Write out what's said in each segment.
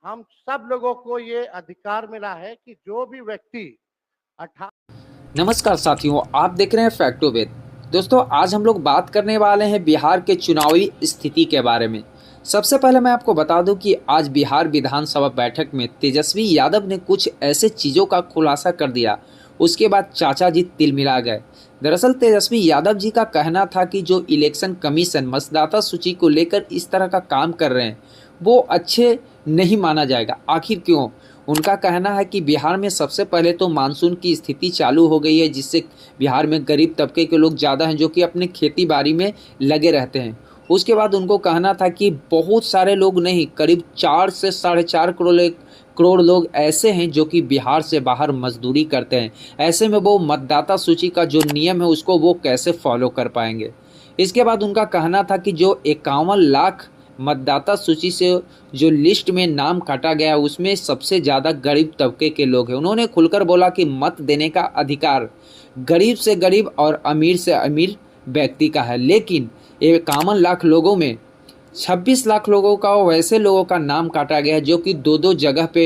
हम सब लोगों को ये अधिकार मिला है कि जो भी व्यक्ति 18। नमस्कार साथियों, आप देख रहे हैं फैक्टोवेद। दोस्तों, आज हम लोग बात करने वाले हैं बिहार के चुनावी स्थिति के बारे में। सबसे पहले मैं आपको बता दूं कि आज बिहार विधानसभा बैठक में तेजस्वी यादव ने कुछ ऐसे चीज़ों का खुलासा कर दिया, उसके बाद चाचा जी तिलमिला गए। दरअसल तेजस्वी यादव जी का कहना था कि जो इलेक्शन कमीशन मतदाता सूची को लेकर इस तरह का काम कर रहे हैं वो अच्छे नहीं माना जाएगा। आखिर क्यों? उनका कहना है कि बिहार में सबसे पहले तो मानसून की स्थिति चालू हो गई है, जिससे बिहार में गरीब तबके के लोग ज़्यादा हैं जो कि अपने खेती बाड़ी में लगे रहते हैं। उसके बाद उनको कहना था कि बहुत सारे लोग नहीं, करीब 4 से 4.5 करोड़ लोग ऐसे हैं जो कि बिहार से बाहर मजदूरी करते हैं। ऐसे में वो मतदाता सूची का जो नियम है उसको वो कैसे फॉलो कर पाएंगे। इसके बाद उनका कहना था कि जो 51 लाख मतदाता सूची से जो लिस्ट में नाम काटा गया उसमें सबसे ज़्यादा गरीब तबके के लोग हैं। उन्होंने खुलकर बोला कि मत देने का अधिकार गरीब से गरीब और अमीर से अमीर व्यक्ति का है, लेकिन 51 लाख लोगों में 26 लाख लोगों का वैसे लोगों का नाम काटा गया है जो कि दो जगह पे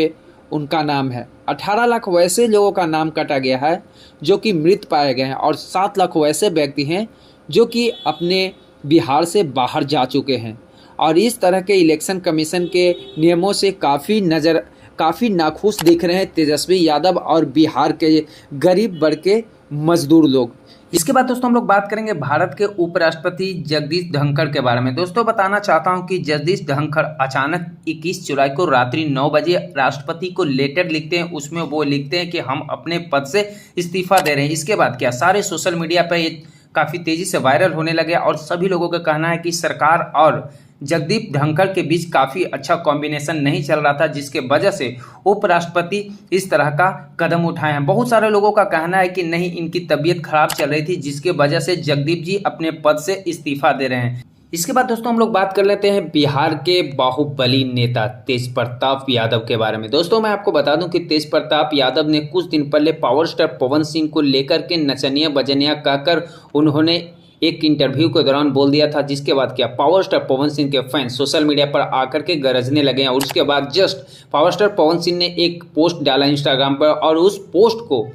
उनका नाम है। 18 लाख वैसे लोगों का नाम काटा गया है जो कि मृत पाए गए हैं, और 7 लाख वैसे व्यक्ति हैं जो कि अपने बिहार से बाहर जा चुके हैं। और इस तरह के इलेक्शन कमीशन के नियमों से काफ़ी नाखुश दिख रहे हैं तेजस्वी यादव और बिहार के गरीब वर्ग के मजदूर लोग। इसके बाद दोस्तों हम लोग बात करेंगे भारत के उपराष्ट्रपति जगदीप धनखड़ के बारे में। दोस्तों बताना चाहता हूं कि जगदीप धनखड़ अचानक 21 जुलाई को रात्रि 9 बजे राष्ट्रपति को लेटर लिखते हैं। उसमें वो लिखते हैं कि हम अपने पद से इस्तीफा दे रहे हैं। इसके बाद क्या सारे सोशल मीडिया पर ये काफ़ी तेज़ी से वायरल होने लगे और सभी लोगों का कहना है कि सरकार और जगदीप धनखड़ के बीच काफ़ी अच्छा कॉम्बिनेशन नहीं चल रहा था, जिसके वजह से उपराष्ट्रपति इस तरह का कदम उठाए हैं। बहुत सारे लोगों का कहना है कि नहीं, इनकी तबीयत खराब चल रही थी जिसके वजह से जगदीप जी अपने पद से इस्तीफा दे रहे हैं। इसके बाद दोस्तों हम लोग बात कर लेते हैं बिहार के बाहुबली नेता तेज प्रताप यादव के बारे में। दोस्तों मैं आपको बता दूं कि तेज प्रताप यादव ने कुछ दिन पहले पावर स्टार पवन सिंह को लेकर के नचनिया बजनिया कहकर उन्होंने एक इंटरव्यू के दौरान बोल दिया था, जिसके बाद क्या पावर स्टार पवन सिंह के फैंस सोशल मीडिया पर आकर के गरजने लगे हैं। और उसके बाद just power star Pawan Singh ने एक पोस्ट डाला इंस्टाग्राम पर और उस पोस्ट को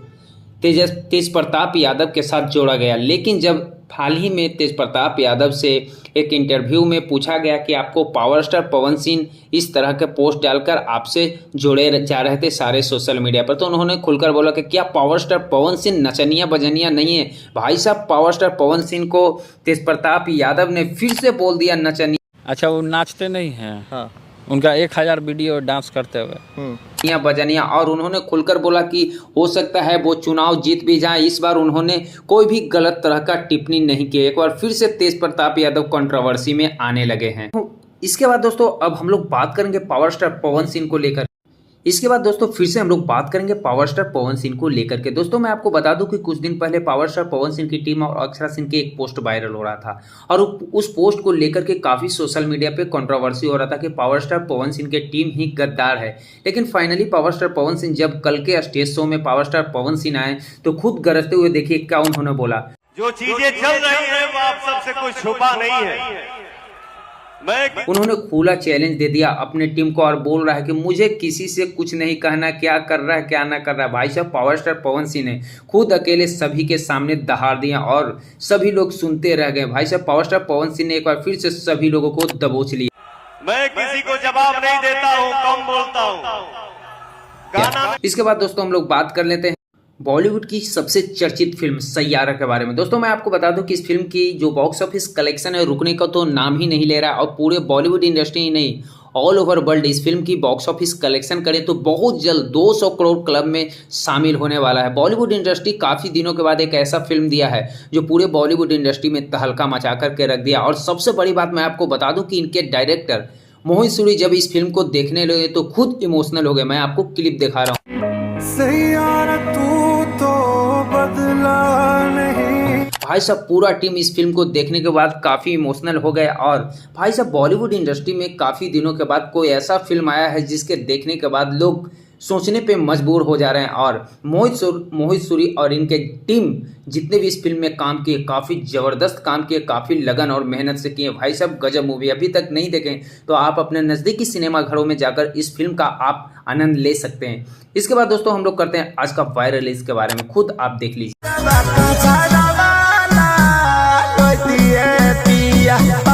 तेज प्रताप यादव के साथ जोड़ा गया। लेकिन जब हाल ही में तेज प्रताप यादव से एक इंटरव्यू में पूछा गया कि आपको पावर स्टार पवन सिंह इस तरह के पोस्ट डालकर आपसे जोड़े जा रहे थे सारे सोशल मीडिया पर, तो उन्होंने खुलकर बोला कि क्या पावर स्टार पवन सिंह नचनिया बजनिया नहीं है। भाई साहब, पावर स्टार पवन सिंह को तेज प्रताप यादव ने फिर से बोल दिया नचनिया। अच्छा, वो नाचते नहीं हैं? हाँ, उनका 1000 वीडियो डांस करते हुए बजनिया। और उन्होंने खुलकर बोला कि हो सकता है वो चुनाव जीत भी जाए। इस बार उन्होंने कोई भी गलत तरह का टिप्पणी नहीं की। एक बार फिर से तेज प्रताप यादव कंट्रोवर्सी में आने लगे हैं। इसके बाद दोस्तों अब हम लोग बात करेंगे पावर स्टार पवन सिंह को लेकर। दोस्तों मैं आपको बता दूं कि कुछ दिन पहले पावर स्टार पवन सिंह की टीम और अक्षरा सिंह की एक पोस्ट वायरल हो रहा था, और उस पोस्ट को लेकर के काफ़ी सोशल मीडिया पे कंट्रोवर्सी हो रहा था कि पावर स्टार पवन सिंह की टीम ही गद्दार है। लेकिन finally power star Pawan Singh जब कल के स्टेज शो में पावर स्टार पवन सिंह आए तो खुद गरजते हुए देखिए क्या उन्होंने बोला। जो चीजें चल रही है वो आप सबसे कोई छुपा नहीं है। उन्होंने खुला चैलेंज दे दिया अपने टीम को और बोल रहा है कि मुझे किसी से कुछ नहीं कहना, क्या कर रहा है क्या ना कर रहा है। भाई साहब, पावर स्टार पवन सिंह ने खुद अकेले सभी के सामने दहाड़ दिया और सभी लोग सुनते रह गए। भाई साहब, पावर स्टार पवन सिंह ने एक बार फिर से सभी लोगों को दबोच लिया। मैं किसी को जवाब नहीं देता हूँ, कम बोलता हूँ। इसके बाद दोस्तों हम लोग बात कर लेते हैं बॉलीवुड की सबसे चर्चित फिल्म सैयारा के बारे में। दोस्तों मैं आपको बता दूं कि इस फिल्म की जो बॉक्स ऑफिस कलेक्शन है रुकने का तो नाम ही नहीं ले रहा है, और पूरे बॉलीवुड इंडस्ट्री ही नहीं ऑल ओवर वर्ल्ड इस फिल्म की बॉक्स ऑफिस कलेक्शन करें तो बहुत जल्द 200 करोड़ क्लब में शामिल होने वाला है। बॉलीवुड इंडस्ट्री काफ़ी दिनों के बाद एक ऐसा फिल्म दिया है जो पूरे बॉलीवुड इंडस्ट्री में तहलका मचा करके रख दिया। और सबसे बड़ी बात मैं आपको बता दूं कि इनके डायरेक्टर मोहित सूरी जब इस फिल्म को देखने लगे तो खुद इमोशनल हो गए। मैं आपको क्लिप दिखा रहा हूँ। भाई साहब, पूरा टीम इस फिल्म को देखने के बाद काफ़ी इमोशनल हो गए। और भाई साहब, बॉलीवुड इंडस्ट्री में काफ़ी दिनों के बाद कोई ऐसा फिल्म आया है जिसके देखने के बाद लोग सोचने पे मजबूर हो जा रहे हैं। और मोहित सूरी और इनके टीम जितने भी इस फिल्म में काम किए, काफ़ी ज़बरदस्त काम किए, काफ़ी लगन और मेहनत से किए। भाई साहब गजब मूवी, अभी तक नहीं देखें तो आप अपने नज़दीकी सिनेमा घरों में जाकर इस फिल्म का आप आनंद ले सकते हैं। इसके बाद दोस्तों हम लोग करते हैं आज का वायरल इसके बारे में, खुद आप देख लीजिए।